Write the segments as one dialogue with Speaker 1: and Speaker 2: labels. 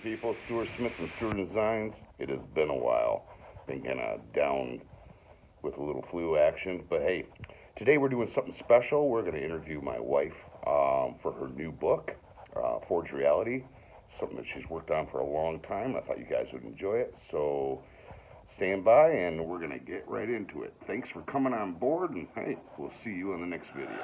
Speaker 1: people? Stuart Smith from Stuart Designs. It has been a while. Been kind of down with a little flu action. But hey, today we're doing something special. We're going to interview my wife for her new book, Forged Reality. Something that she's worked on for a long time. I thought you guys would enjoy it. So stand by and we're going to get right into it. Thanks for coming on board. And hey, we'll see you in the next video.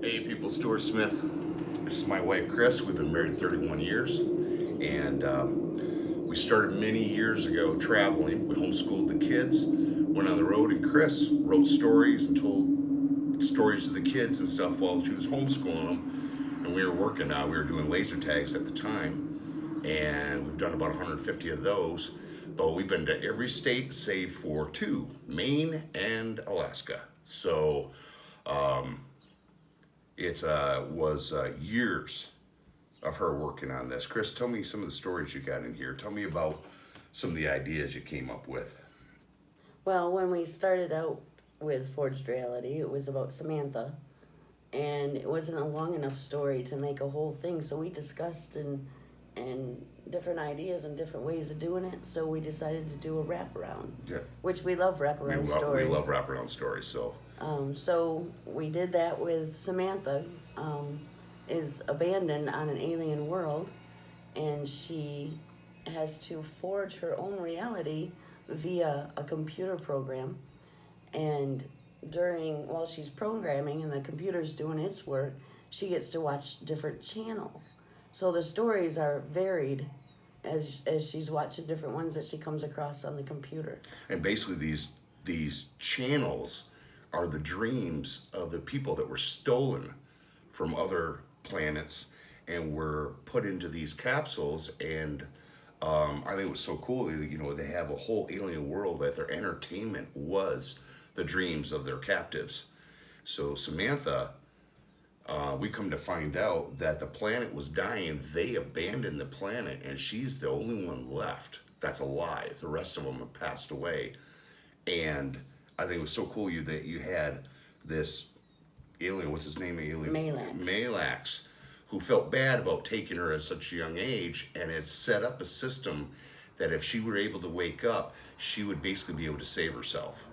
Speaker 1: Hey people, Stuart Smith. This is my wife Chris. We've been married 31 years, and we started many years ago traveling. We homeschooled the kids, went on the road, and Chris wrote stories and told stories to the kids and stuff while she was homeschooling them. And we were working now. We were doing laser tags at the time, and we've done about 150 of those. But we've been to every state save for two, Maine and Alaska. So it was years of her working on this. Chris, tell me some of the stories you got in here. Tell me about some of the ideas you came up with.
Speaker 2: Well, when we started out with Forged Reality, it was about Samantha, and it wasn't a long enough story to make a whole thing, so we discussed and different ideas and different ways of doing it, so we decided to do a wraparound, which we love wraparound stories.
Speaker 1: We love wraparound stories, so.
Speaker 2: So we did that with Samantha, is abandoned on an alien world, and she has to forge her own reality via a computer program. And while she's programming and the computer's doing its work, she gets to watch different channels. So the stories are varied as she's watching different ones that she comes across on the computer.
Speaker 1: And basically these channels are the dreams of the people that were stolen from other planets and were put into these capsules. And I think it was so cool, they have a whole alien world that their entertainment was the dreams of their captives. So Samantha, we come to find out that the planet was dying. They abandoned the planet, and she's the only one left that's alive. The rest of them have passed away. And I think it was so cool that you had this alien, what's his name? Malax, who felt bad about taking her at such a young age, and had set up a system that if she were able to wake up, she would basically be able to save herself.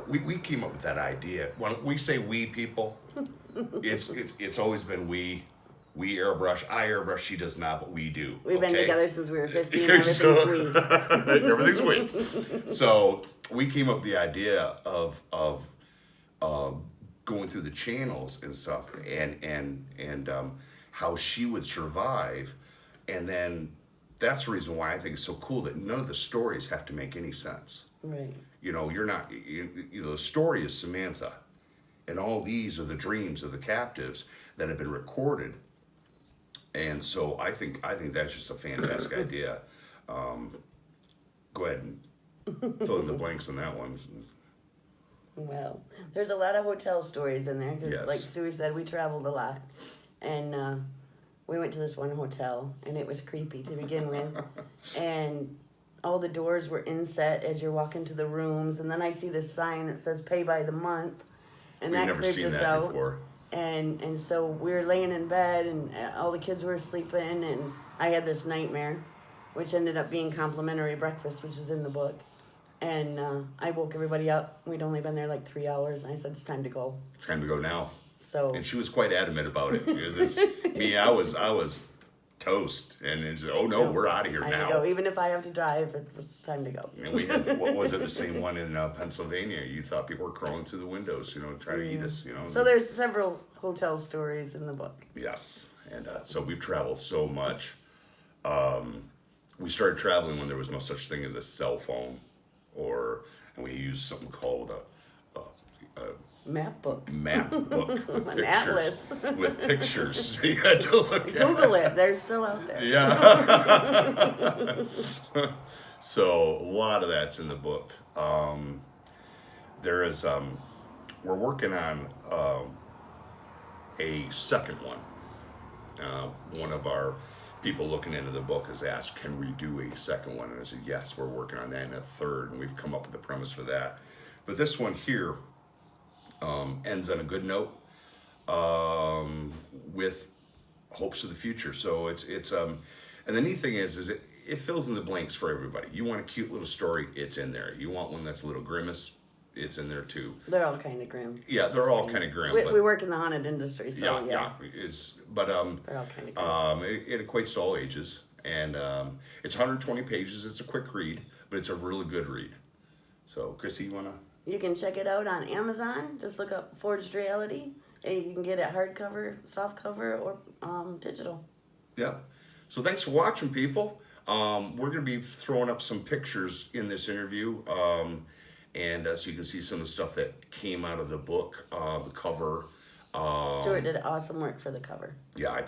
Speaker 1: We came up with that idea. When we say we people, it's always been we. We airbrush. I airbrush. She does not, but we do.
Speaker 2: We've been together since we were 15. Everything's we.
Speaker 1: Everything's we. So we came up with the idea of going through the channels and stuff, and how she would survive, and then that's the reason why I think it's so cool that none of the stories have to make any sense.
Speaker 2: Right.
Speaker 1: You're not. The story is Samantha, and all these are the dreams of the captives that have been recorded. And so I think that's just a fantastic idea. Go ahead and fill in the blanks on that one.
Speaker 2: Well, there's a lot of hotel stories in there because,
Speaker 1: yes,
Speaker 2: like Stewie said, we traveled a lot, and we went to this one hotel, and it was creepy to begin with, and all the doors were inset as you're walking to the rooms, and then I see this sign that says "Pay by the month," and
Speaker 1: We've
Speaker 2: that
Speaker 1: never
Speaker 2: creeped
Speaker 1: seen
Speaker 2: us
Speaker 1: that
Speaker 2: out.
Speaker 1: before.
Speaker 2: And so we were laying in bed, and all the kids were sleeping, and I had this nightmare, which ended up being complimentary breakfast, which is in the book. And I woke everybody up. We'd only been there like 3 hours, and I said, it's time to go.
Speaker 1: It's time to go now.
Speaker 2: So.
Speaker 1: And she was quite adamant about it. It was me, I was toast. And it's, oh no, we're out of here
Speaker 2: time
Speaker 1: now.
Speaker 2: To go. Even if I have to drive, it's time to go.
Speaker 1: And we had, what was it, the same one in Pennsylvania? You thought people were crawling through the windows, trying to eat us,
Speaker 2: So there's several hotel stories in the book.
Speaker 1: Yes. And so we've traveled so much. We started traveling when there was no such thing as a cell phone, and we used something called a
Speaker 2: map book.
Speaker 1: With
Speaker 2: An
Speaker 1: pictures.
Speaker 2: atlas.
Speaker 1: With pictures. You had to look at.
Speaker 2: Google it. They're still out there.
Speaker 1: Yeah. So a lot of that's in the book. There is, we're working on a second one. One of our people looking into the book has asked, can we do a second one? And I said, yes, we're working on that, and a third, and we've come up with the premise for that. But this one here ends on a good note, with hopes of the future. So it's and the neat thing is it fills in the blanks for everybody. You want a cute little story, it's in there. You want one that's a little grimace, it's in there too.
Speaker 2: They're all kind of grim.
Speaker 1: Yeah, they're all kind of grim.
Speaker 2: We work in the haunted industry, so yeah.
Speaker 1: But
Speaker 2: they're all kind of grim.
Speaker 1: it equates to all ages, and it's 120 pages. It's a quick read, but it's a really good read. So, Chrissy, you wanna?
Speaker 2: You can check it out on Amazon. Just look up Forged Reality, and you can get it hardcover, softcover, or digital.
Speaker 1: Yeah. So thanks for watching, people. We're going to be throwing up some pictures in this interview, and so you can see some of the stuff that came out of the book, the cover.
Speaker 2: Stuart did awesome work for the cover.
Speaker 1: Yeah, I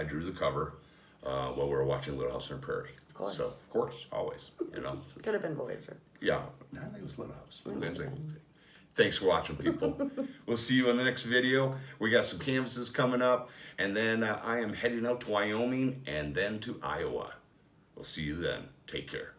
Speaker 1: drew the cover while we were watching Little House on the Prairie.
Speaker 2: Of course.
Speaker 1: So, of course, always. You know.
Speaker 2: Could have been Voyager.
Speaker 1: Yeah. No, I think it was Little House. Thanks for watching, people. We'll see you in the next video. We got some canvases coming up, and then I am heading out to Wyoming and then to Iowa. We'll see you then. Take care.